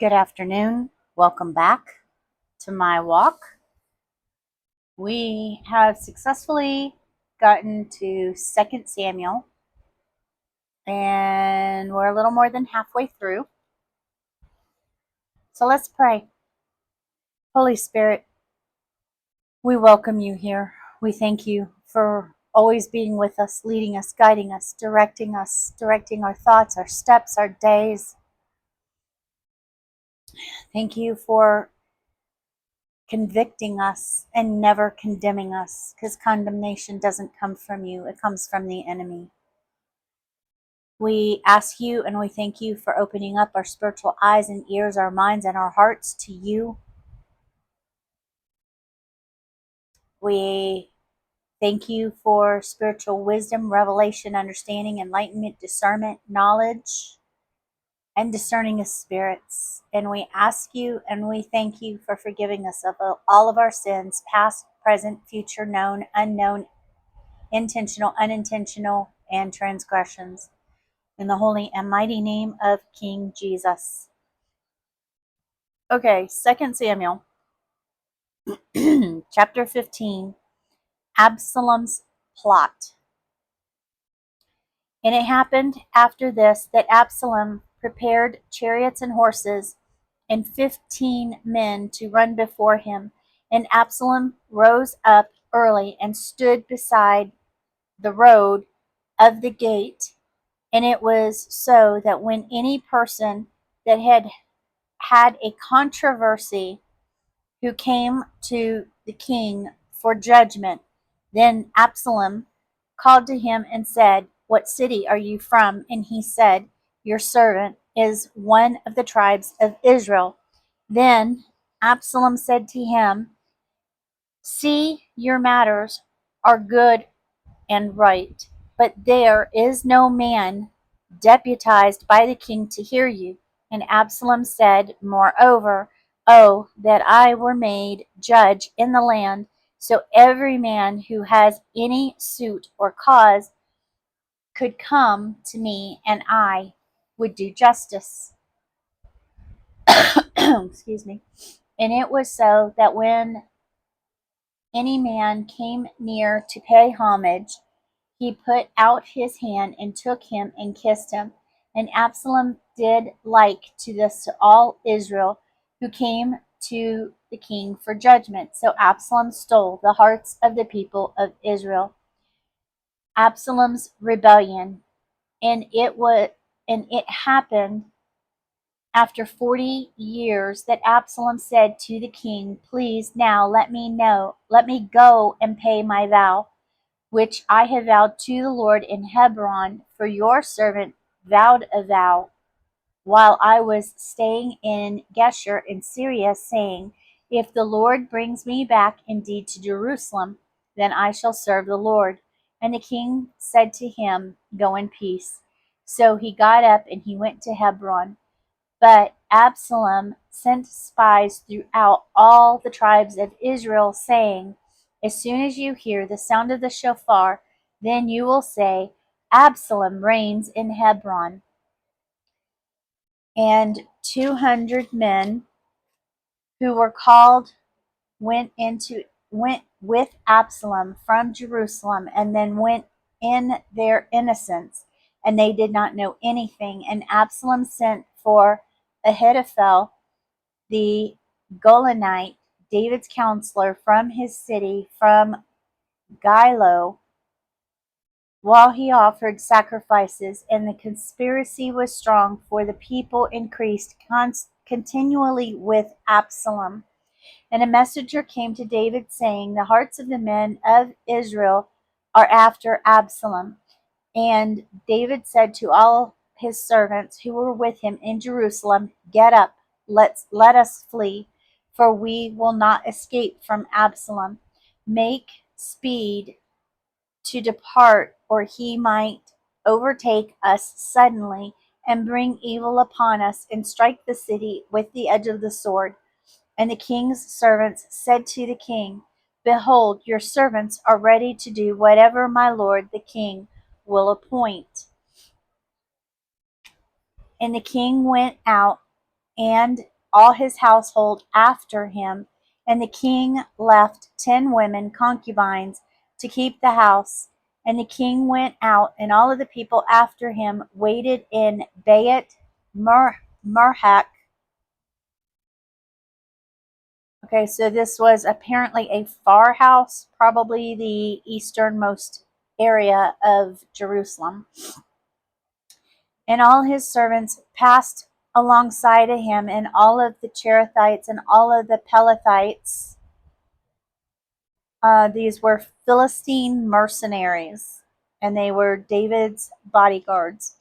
Good afternoon. Welcome back to my walk. We have successfully gotten to 2 Samuel, and we're a little more than halfway through. So let's pray. Holy Spirit, we welcome you here. We thank you for always being with us, leading us, guiding us, directing our thoughts, our steps, our days. Thank you for convicting us and never condemning us, because condemnation doesn't come from you, it comes from the enemy. We ask you and we thank you for opening up our spiritual eyes and ears, our minds and our hearts to you. We thank you for spiritual wisdom, revelation, understanding, enlightenment, discernment, knowledge, and discerning of spirits. And we ask you and we thank you for forgiving us of all of our sins, past, present, future, known, unknown, intentional, unintentional, and transgressions. In the holy and mighty name of King Jesus. Okay, 2 Samuel, chapter 15, Absalom's plot. And it happened after this that Absalom prepared chariots and horses and 15 men to run before him. And Absalom rose up early and stood beside the road of the gate. And it was so that when any person that had a controversy who came to the king for judgment, then Absalom called to him and said, "What city are you from?" And he said, "Your servant is one of the tribes of Israel." Then Absalom said to him, "See, your matters are good and right, but there is no man deputized by the king to hear you." And Absalom said, "Moreover, oh, that I were made judge in the land, so every man who has any suit or cause could come to me, and I would do justice." Excuse me. And it was so that when any man came near to pay homage, he put out his hand and took him and kissed him. And Absalom did like to this to all Israel who came to the king for judgment. So Absalom stole the hearts of the people of Israel. Absalom's rebellion. And it happened after 40 years that Absalom said to the king, "Please now let me go and pay my vow, which I have vowed to the Lord in Hebron, for your servant vowed a vow while I was staying in Geshur in Syria, saying, If the Lord brings me back indeed to Jerusalem, then I shall serve the Lord." And the king said to him, "Go in peace." So he got up and he went to Hebron. But Absalom sent spies throughout all the tribes of Israel, saying, "As soon as you hear the sound of the shofar, then you will say, 'Absalom reigns in Hebron.'" And 200 men who were called went with Absalom from Jerusalem, and then went in their innocence, and they did not know anything. And Absalom sent for Ahithophel the Golonite, David's counselor, from his city, from Gilo, while he offered sacrifices. And the conspiracy was strong, for the people increased continually with Absalom. And a messenger came to David, saying, "The hearts of the men of Israel are after Absalom." And David said to all his servants who were with him in Jerusalem, "Get up, let us flee, for we will not escape from Absalom. Make speed to depart, or he might overtake us suddenly and bring evil upon us and strike the city with the edge of the sword." And the king's servants said to the king, "Behold, your servants are ready to do whatever my lord the king will appoint." And the king went out and all his household after him. And the king left 10 women concubines to keep the house. And the king went out, and all of the people after him waited in Beit Merhak. Okay, so this was apparently a far house, probably the easternmost area of Jerusalem. And all his servants passed alongside of him, and all of the Cherethites and all of the Pelethites. These were Philistine mercenaries, and they were David's bodyguards.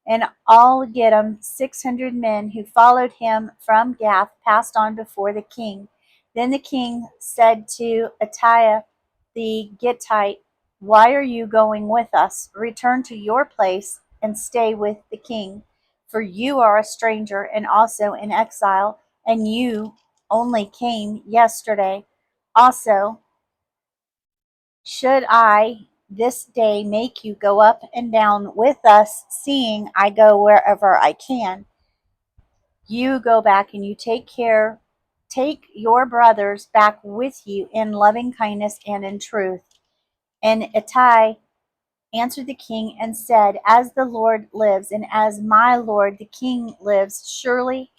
And all Gittim, 600 men who followed him from Gath, passed on before the king. Then the king said to Attai the Gittite, "Why are you going with us? Return to your place and stay with the king, for you are a stranger and also in exile, and you only came yesterday. Also, should I this day make you go up and down with us, seeing I go wherever I can? You go back and you take your brothers back with you in loving kindness and in truth." And Ittai answered the king and said, "As the Lord lives, and as my lord the king lives, surely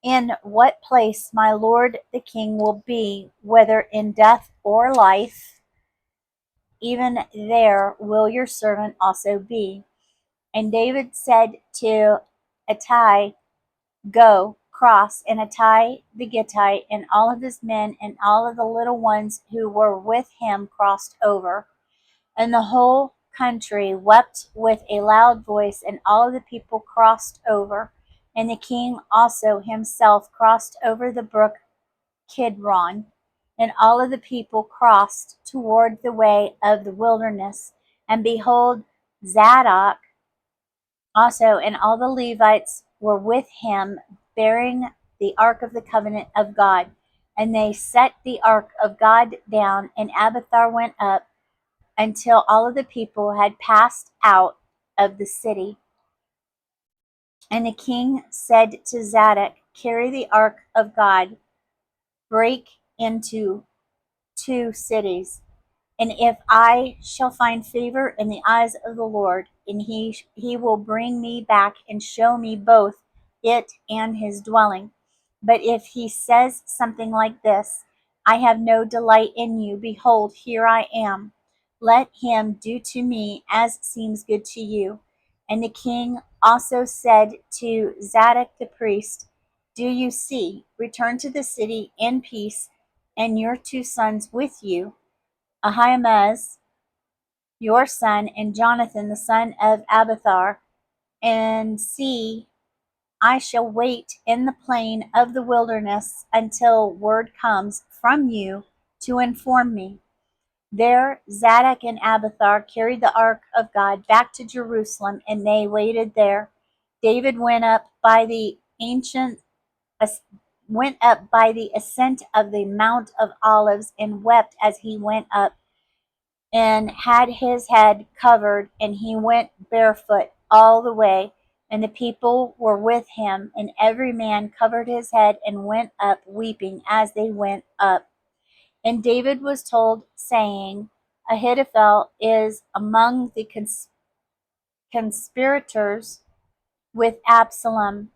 in what place my lord the king will be, whether in death or life, even there will your servant also be." And David said to Ittai, "Go, cross." And Ittai the Gittite and all of his men and all of the little ones who were with him crossed over. And the whole country wept with a loud voice, and all of the people crossed over. And the king also himself crossed over the brook Kidron, and all of the people crossed toward the way of the wilderness. And behold, Zadok also and all the Levites were with him, bearing the ark of the covenant of God. And they set the ark of God down, and Abiathar went up until all of the people had passed out of the city. And the king said to Zadok, "Carry the ark of God, break into 2 cities. And if I shall find favor in the eyes of the Lord, and he will bring me back and show me both it and his dwelling. But if he says something like this, I have no delight in you, behold, here I am. Let him do to me as seems good to you." And the king also said to Zadok the priest, "Do you see? Return to the city in peace, and your 2 sons with you, Ahimaaz your son, and Jonathan the son of Abiathar. And see, I shall wait in the plain of the wilderness until word comes from you to inform me." There Zadok and Abiathar carried the ark of God back to Jerusalem, and they waited there. David went up by the ascent of the Mount of Olives, and wept as he went up, and had his head covered, and he went barefoot all the way. And the people were with him, and every man covered his head and went up weeping as they went up. And David was told, saying, "Ahithophel is among the conspirators with Absalom."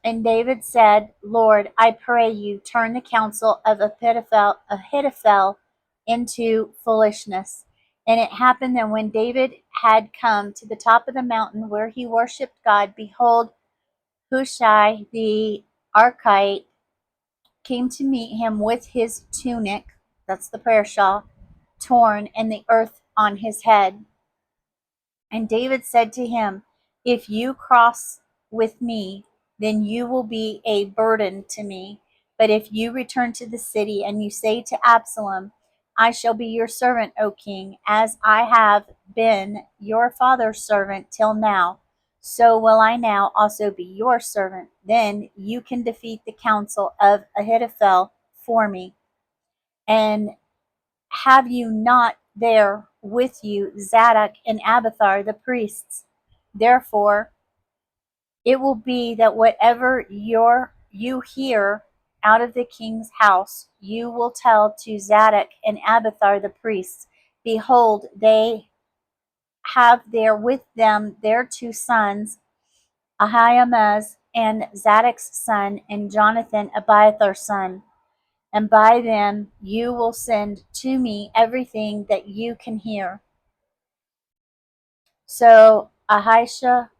And David said, "Lord, I pray you, turn the counsel of Ahithophel into foolishness." And it happened that when David had come to the top of the mountain where he worshipped God, behold, Hushai the Archite came to meet him with his tunic, that's the prayer shawl, torn, and the earth on his head. And David said to him, "If you cross with me, then you will be a burden to me. But if you return to the city and you say to Absalom, 'I shall be your servant, O king, as I have been your father's servant till now, so will I now also be your servant,' then you can defeat the counsel of Ahithophel for me. And have you not there with you Zadok and Abiathar the priests? Therefore It will be that whatever you hear out of the king's house, you will tell to Zadok and Abiathar the priests. Behold, they have there with them their two sons, Ahimaaz and Zadok's son, and Jonathan Abiathar's son. And by them you will send to me everything that you can hear. So Ahusha,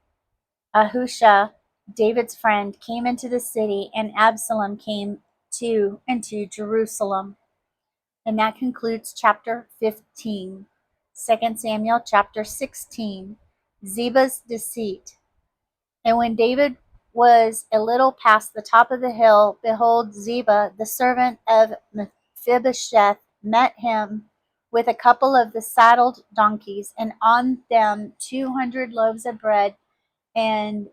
David's friend, came into the city, and Absalom came too into Jerusalem. And that concludes chapter 15. 2 Samuel chapter 16. Ziba's deceit. And when David was a little past the top of the hill, behold, Ziba, the servant of Mephibosheth, met him with a couple of the saddled donkeys, and on them 200 loaves of bread and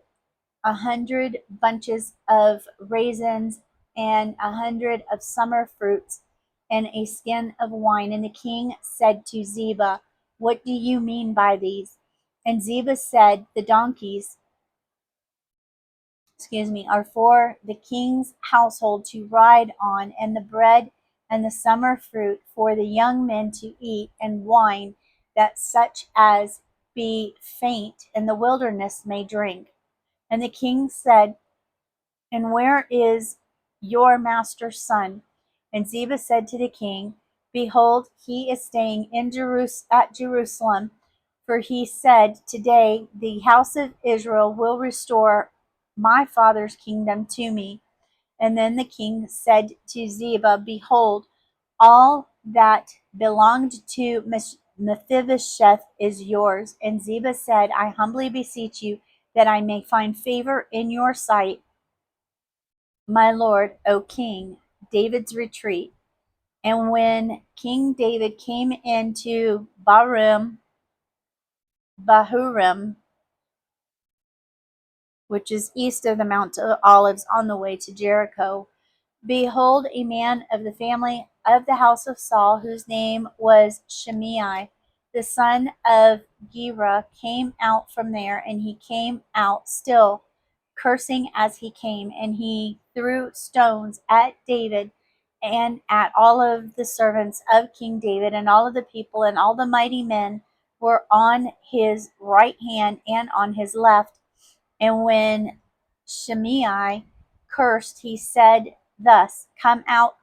100 bunches of raisins and 100 of summer fruits and a skin of wine. And the king said to Ziba, what do you mean by these? And Ziba said, the donkeys, are for the king's household to ride on, and the bread and the summer fruit for the young men to eat, and wine that such as be faint in the wilderness may drink. And the king said, and where is your master's son? And Ziba said to the king, behold, he is staying at Jerusalem. For he said, today the house of Israel will restore my father's kingdom to me. And then the king said to Ziba, behold, all that belonged to Mephibosheth is yours. And Ziba said, I humbly beseech you that I may find favor in your sight, my lord, O king. David's retreat. And when King David came into Bahurim, which is east of the Mount of Olives on the way to Jericho, behold, a man of the family of the house of Saul, whose name was Shimei, the son of Gera, came out from there, and he came out still cursing as he came, and he threw stones at David and at all of the servants of King David, and all of the people, and all the mighty men were on his right hand and on his left. And when Shimei cursed, he said thus, come out,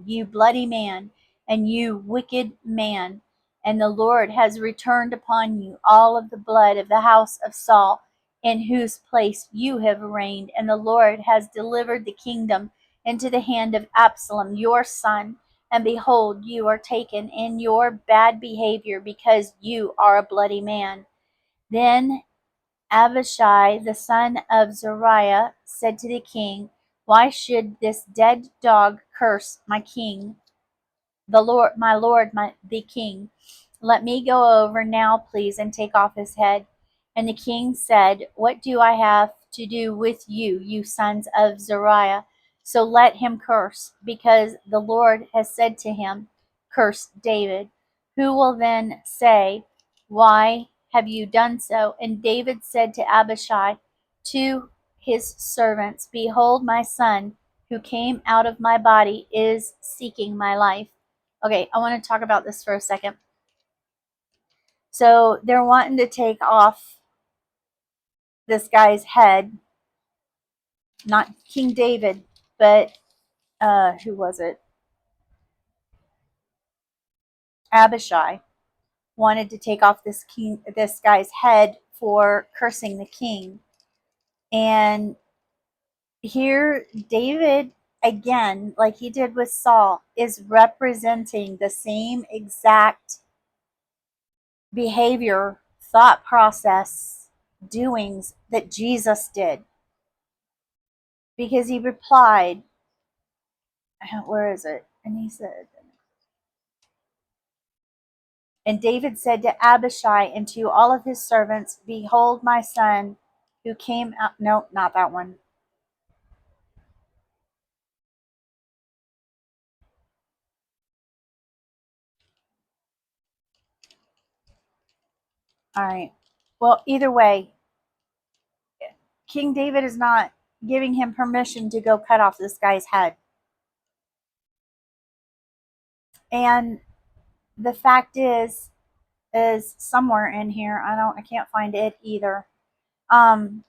you bloody man, and you wicked man. And the Lord has returned upon you all of the blood of the house of Saul, in whose place you have reigned. And the Lord has delivered the kingdom into the hand of Absalom, your son. And behold, you are taken in your bad behavior, because you are a bloody man. Then Abishai the son of Zeruiah said to the king, why should this dead dog curse my king, the king? Let me go over now, please, and take off his head. And the king said, what do I have to do with you, you sons of Zeruiah? So let him curse, because the Lord has said to him, curse David. Who will then say, why have you done so? And David said to Abishai, to his servants, behold, my son, who came out of my body, is seeking my life. Okay, I want to talk about this for a second. So they're wanting to take off this guy's head, not King David, but who was it? Abishai wanted to take off this guy's head for cursing the king. And here David, again, like he did with Saul, is representing the same exact behavior, thought process, doings that Jesus did. Because he replied, where is it? And he said, and David said to Abishai and to all of his servants, behold my son who came out. No, not that one. All right. Well, either way, King David is not giving him permission to go cut off this guy's head. And the fact is somewhere in here. I can't find it either. Um,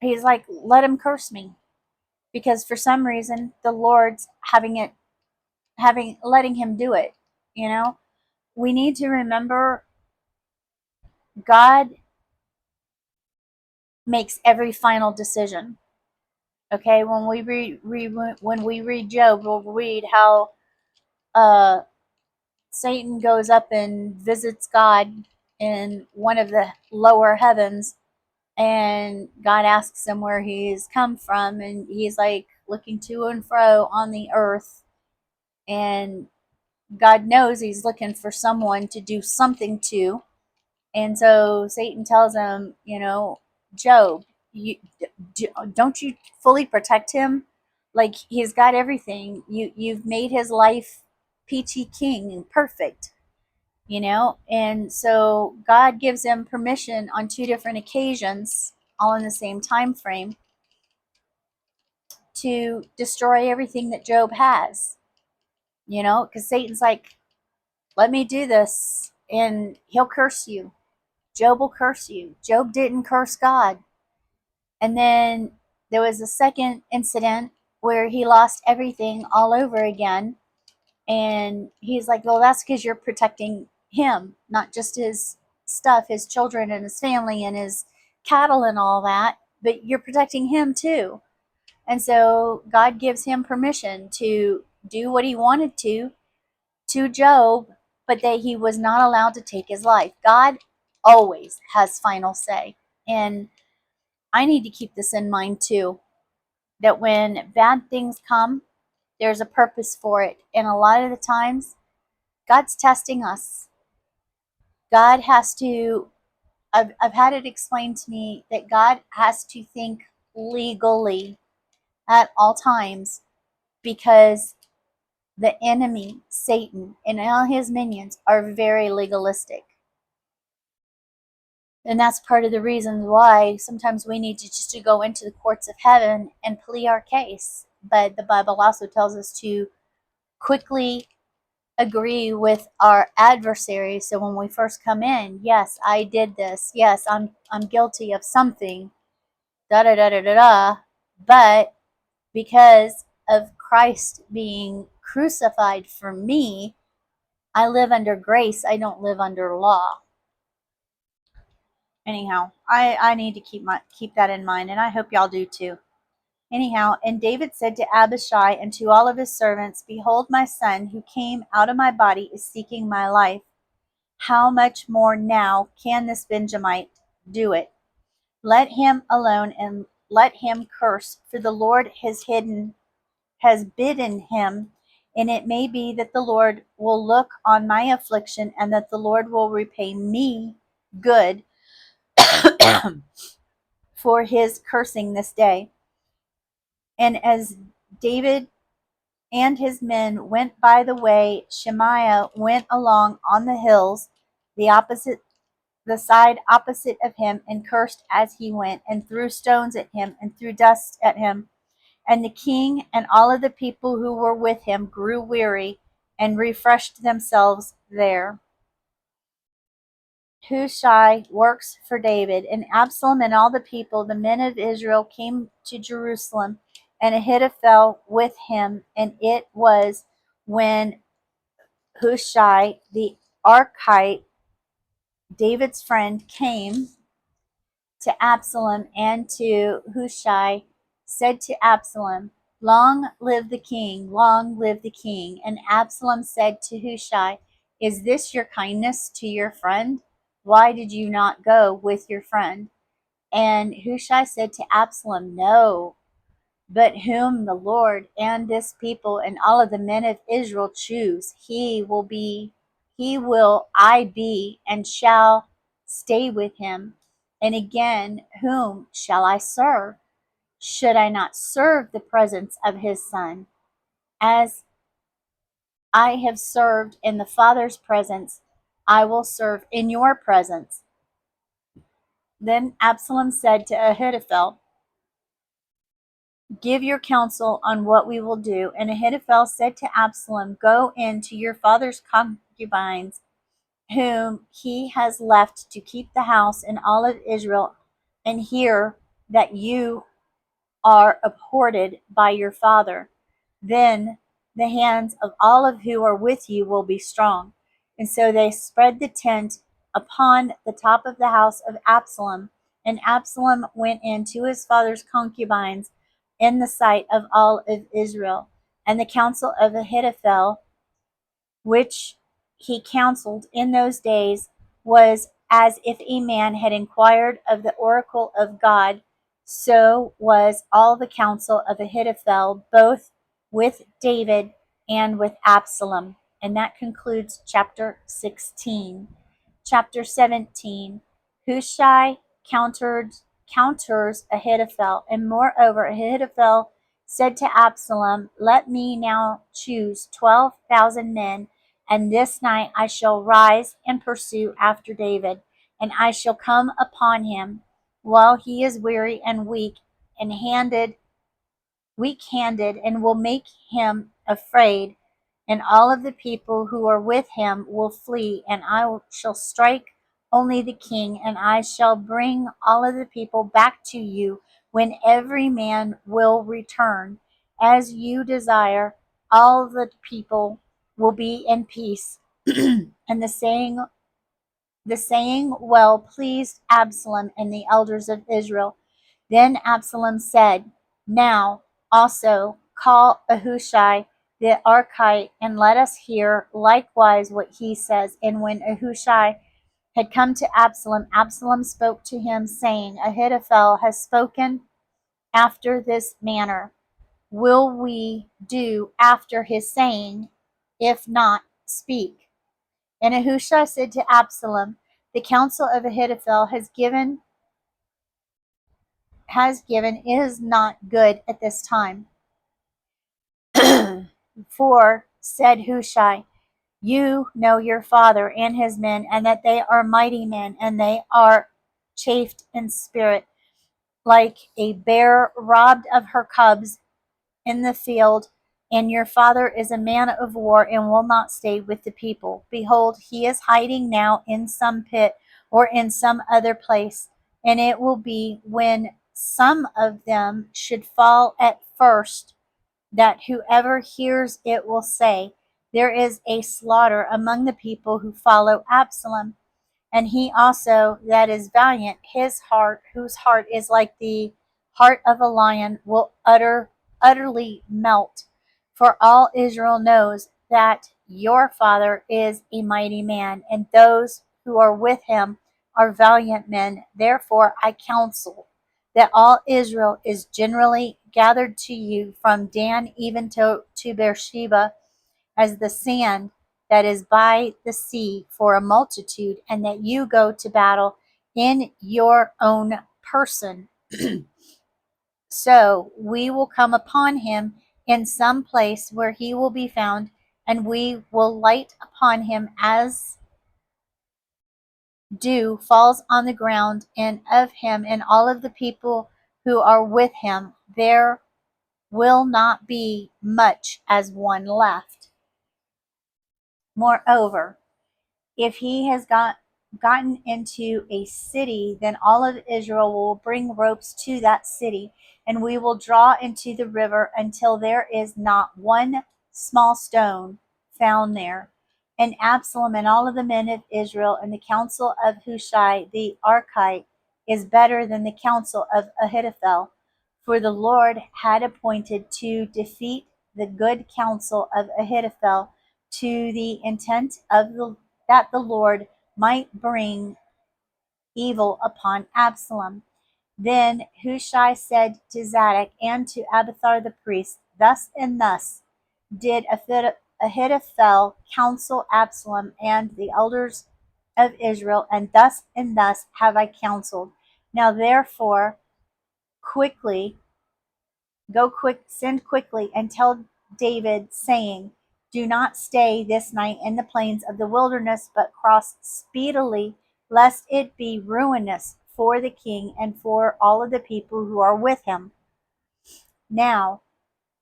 he's like, let him curse me, because for some reason the Lord's letting him do it. You know, we need to remember God makes every final decision. Okay, when we read Job, we'll read how uh, Satan goes up and visits God in one of the lower heavens, and God asks him where he's come from, and he's like looking to and fro on the earth, and God knows he's looking for someone to do something to. And so Satan tells him, Job, you don't you fully protect him? Like, he's got everything. You've made his life peachy king and perfect, And so God gives him permission on two different occasions, all in the same time frame, to destroy everything that Job has. Because Satan's like, let me do this and he'll curse you. Job will curse you. Job didn't curse God. And then there was a second incident where he lost everything all over again. And he's like, well, that's because you're protecting him, not just his stuff, his children and his family and his cattle and all that, but you're protecting him too. And so God gives him permission to do what he wanted to Job, but that he was not allowed to take his life. God always has final say. And I need to keep this in mind too, that when bad things come, there's a purpose for it. And a lot of the times, God's testing us. God has to, I've had it explained to me that God has to think legally at all times, because the enemy, Satan, and all his minions are very legalistic. And that's part of the reason why sometimes we need to just to go into the courts of heaven and plead our case. But the Bible also tells us to quickly agree with our adversary. So when we first come in, yes, I did this. Yes, I'm guilty of something. Da da da da da da. But because of Christ being crucified for me, I live under grace. I don't live under law. Anyhow, I need to keep that in mind, and I hope y'all do too. Anyhow, and David said to Abishai and to all of his servants, behold, my son who came out of my body is seeking my life. How much more now can this Benjamite do it? Let him alone and let him curse, for the Lord has bidden him, and it may be that the Lord will look on my affliction, and that the Lord will repay me good for his cursing this day. And as David and his men went by the way, Shemaiah went along on the hills, the side opposite of him, and cursed as he went, and threw stones at him, and threw dust at him. And the king and all of the people who were with him grew weary and refreshed themselves there. Hushai works for David. And Absalom and all the people, the men of Israel, came to Jerusalem, and Ahithophel with him. And it was when Hushai the Archite, David's friend, came to Absalom and to Hushai, said to Absalom, long live the king, long live the king. And Absalom said to Hushai, is this your kindness to your friend? Why did you not go with your friend? And Hushai said to Absalom, no, but whom the Lord and this people and all of the men of Israel choose, he will I be, and shall stay with him. And again, whom shall I serve? Should I not serve the presence of his son? As I have served in the Father's presence, I will serve in your presence. Then Absalom said to Ahithophel, "Give your counsel on what we will do." And Ahithophel said to Absalom, "Go in to your father's concubines, whom he has left to keep the house in all of Israel, and hear that you are abhorred by your father. Then the hands of all of who are with you will be strong." And so they spread the tent upon the top of the house of Absalom, and Absalom went in to his father's concubines in the sight of all of Israel. And the counsel of Ahithophel, which he counseled in those days, was as if a man had inquired of the oracle of God. So was all the counsel of Ahithophel, both with David and with Absalom. And that concludes chapter 16. Chapter 17. Hushai counters Ahithophel. And moreover, Ahithophel said to Absalom, "Let me now choose 12,000 men, and this night I shall rise and pursue after David, and I shall come upon him while he is weary and weak handed, and will make him afraid, and all of the people who are with him will flee, and I shall strike only the king, and I shall bring all of the people back to you, when every man will return as you desire. All the people will be in peace." And the saying well pleased Absalom and the elders of Israel. Then Absalom said, "Now also call Ahushai the Archite, and let us hear likewise what he says." And when Ahushai had come to Absalom, Absalom spoke to him, saying, "Ahithophel has spoken after this manner. Will we do after his saying? If not, speak." And Ahushai said to Absalom, "The counsel of Ahithophel has given is not good at this time." For, said Hushai, "you know your father and his men, and that they are mighty men, and they are chafed in spirit, like a bear robbed of her cubs in the field. And your father is a man of war, and will not stay with the people. Behold, he is hiding now in some pit, or in some other place. And it will be, when some of them should fall at first, that whoever hears it will say, 'There is a slaughter among the people who follow Absalom.' And he also that is valiant, whose heart is like the heart of a lion, will utterly melt. For all Israel knows that your father is a mighty man, and those who are with him are valiant men. Therefore I counsel that all Israel is generally gathered to you, from Dan even to Beersheba, as the sand that is by the sea, for a multitude, and that you go to battle in your own person. So we will come upon him in some place where he will be found, and we will light upon him as dew falls on the ground, and of him and all of the people who are with him there will not be much as one left. Moreover, if he has gotten into a city, then all of Israel will bring ropes to that city, and we will draw into the river until there is not one small stone found there. And Absalom and all of the men of Israel and the counsel of Hushai the Archite is better than the counsel of Ahithophel, for the Lord had appointed to defeat the good counsel of Ahithophel, to the intent that the Lord might bring evil upon Absalom. Then Hushai said to Zadok and to Abiathar the priest, "Thus and thus did Ahithophel counsel Absalom and the elders of Israel, and thus have I counseled. Now therefore, quickly send quickly and tell David, saying, 'Do not stay this night in the plains of the wilderness, but cross speedily, lest it be ruinous for the king and for all of the people who are with him. Now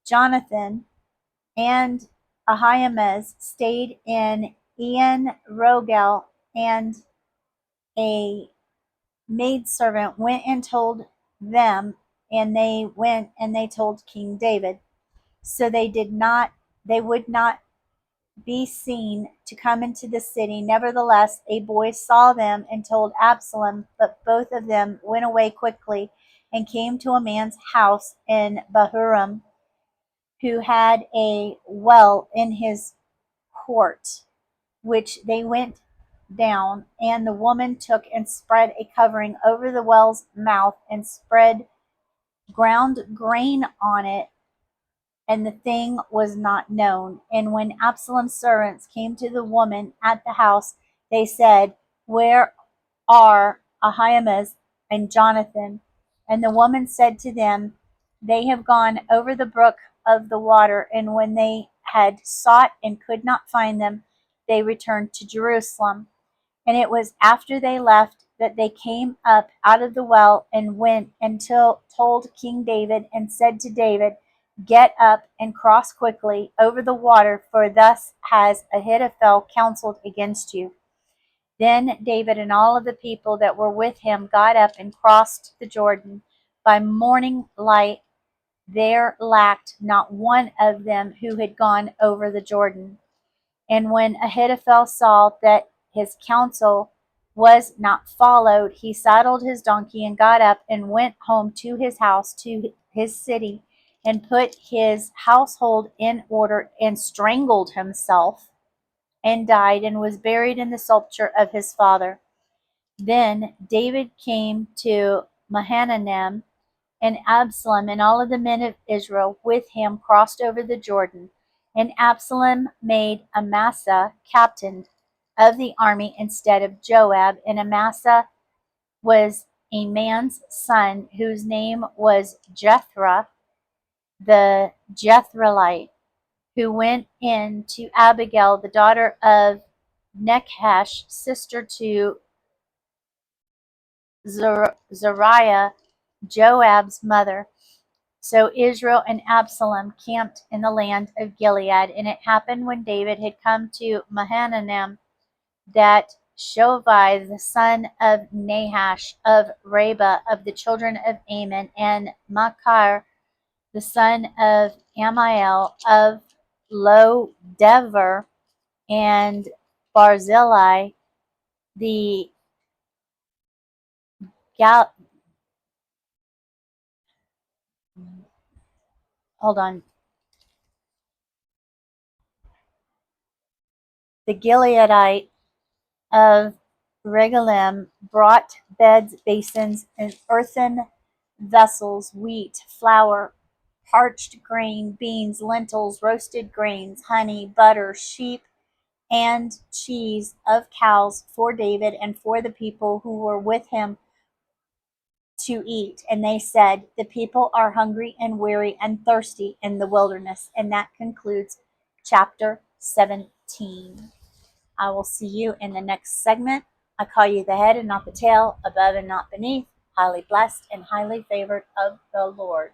Jonathan and Ahimaaz stayed in En Rogel, and a maidservant went and told them, and they went and they told King David. So they would not be seen to come into the city. Nevertheless, a boy saw them and told Absalom, but both of them went away quickly and came to a man's house in Bahurim, who had a well in his court, which they went down, and the woman took and spread a covering over the well's mouth and spread ground grain on it, and the thing was not known. And when Absalom's servants came to the woman at the house, they said, "Where are Ahimaaz and Jonathan?" And the woman said to them, "They have gone over the brook of the water." And when they had sought and could not find them, they returned to Jerusalem. And it was after they left that they came up out of the well and went and told King David and said to David, "Get up and cross quickly over the water, for thus has Ahithophel counseled against you." Then David and all of the people that were with him got up and crossed the Jordan. By morning light there lacked not one of them who had gone over the Jordan. And when Ahithophel saw that his counsel was not followed, he saddled his donkey and got up and went home to his house, to his city, and put his household in order, and strangled himself, and died, and was buried in the sepulchre of his father. Then David came to Mahanaim, and Absalom and all of the men of Israel with him crossed over the Jordan. And Absalom made Amasa captain of the army instead of Joab. And Amasa was a man's son whose name was Jethro the Jezreelite, who went in to Abigail, the daughter of Nechash, sister to Zeruiah, Joab's mother. So Israel and Absalom camped in the land of Gilead. And it happened when David had come to Mahanaim that Shovi, the son of Nahash of Reba of the children of Ammon, and Machir, the son of Amiel of Lo Dever, and Barzillai, the Gal- hold on, the Gileadite of Regalim, brought beds, basins, and earthen vessels, wheat, flour, parched grain, beans, lentils, roasted grains, honey, butter, sheep, and cheese of cows for David and for the people who were with him to eat. And they said, "The people are hungry and weary and thirsty in the wilderness." And that concludes chapter 17. I will see you in the next segment. I call you the head and not the tail, above and not beneath, highly blessed and highly favored of the Lord.